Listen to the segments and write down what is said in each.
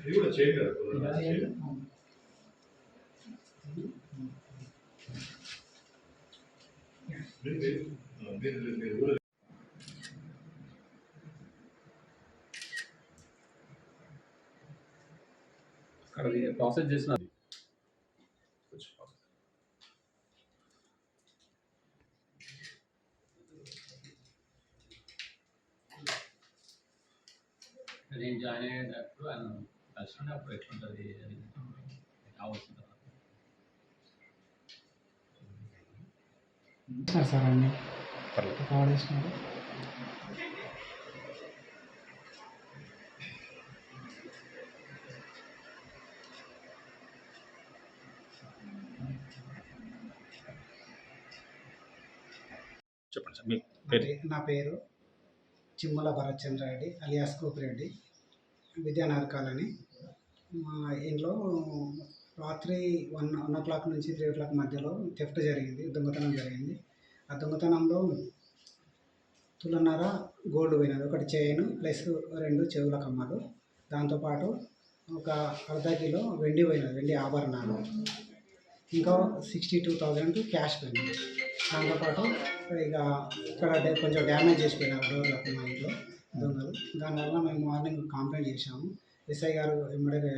ఇది కూడా చేయండి కదా. అక్కడ ప్రాసెస్ చేసిన నేను జాయిన్ అయ్యేటప్పుడు ఆయన కలిసి అప్పుడు ఎట్లుంటుంది అది కావాల్సిన సార్ అన్నీ కావాల్సినారు. చెప్పండి సార్ మీ పేరు. నా పేరు చిమ్మల భరత్చంద్రారెడ్డి అలియాస్ కోపిరెడ్డి, విద్యానగర్ కాలనీ. మా ఇంట్లో రాత్రి 1 నుంచి 3 మధ్యలో థెఫ్ట్ జరిగింది, దొంగతనం జరిగింది. ఆ దొంగతనంలో తులన్నర గోల్డ్ పోయినది, ఒకటి చైన్ ప్లస్ 2 చెవుల కమ్మలు, దాంతోపాటు ఒక ½ కిలో వెండి పోయినది, వెండి ఆభరణాలు, ఇంకా 62,000 క్యాష్ పోయింది. దాంతోపాటు ఇక ఇక్కడ కొంచెం డ్యామేజ్ చేసిపోయినారు డోర్లకు మా ఇంట్లో దొంగలు. దానివల్ల మేము మార్నింగ్ కంప్లైంట్ చేశాము. ఎస్ఐ గారు వెంబడే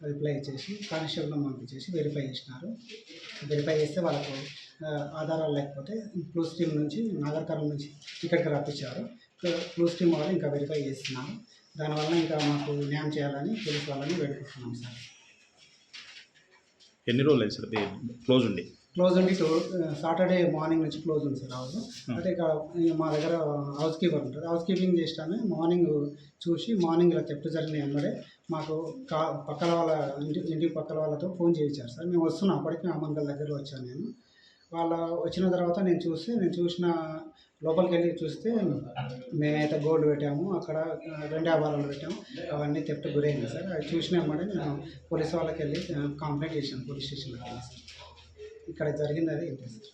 రిప్లై ఇచ్చేసి కానిస్టేబుల్ని పంపించేసి వెరిఫై చేసినారు. వెరిఫై చేస్తే వాళ్ళకు ఆధారాలు లేకపోతే క్లూస్ టీమ్ నుంచి నాగర్కర్నూల్ నుంచి ఇక్కడికి రప్పించారు. క్లూస్ టీమ్ వాళ్ళు ఇంకా వెరిఫై చేస్తున్నారు. దానివల్ల ఇంకా మాకు న్యాయం చేయాలని పోలీస్ వాళ్ళని వేడుకుంటున్నాం సార్. ఎన్ని రోజులు అయింది సార్ క్లోజ్ ఉండి? క్లోజ్ ఉండి సాటర్డే మార్నింగ్ నుంచి క్లోజ్ ఉంది సార్ హౌస్. అయితే ఇక్కడ మా దగ్గర హౌస్ కీపర్ ఉంటుంది. హౌస్ కీపింగ్ చేస్తాను. మార్నింగ్ చూసి మార్నింగ్ ఇలా థెఫ్ట్ జరిగిన వెంబడే మాకు పక్కల వాళ్ళ ఇంటి పక్కల వాళ్ళతో ఫోన్ చేయించారు సార్. మేము వస్తున్నాం, అప్పటికి అమ్మంగల్ దగ్గర వచ్చాను నేను. వాళ్ళ వచ్చిన తర్వాత నేను చూసిన లోపలికి వెళ్ళి చూస్తే మేమైతే గోల్డ్ పెట్టాము, అక్కడ 2 ఆభరణాలు పెట్టాము, అవన్నీ థెఫ్ట్ గురైంది సార్. అది చూసిన వెంబడే నేను పోలీస్ వాళ్ళకి వెళ్ళి కంప్లైంట్ చేశాను పోలీస్ స్టేషన్లోకి వెళ్ళి సార్. ఇక్కడ జరిగింది అదే ఏంటి సార్.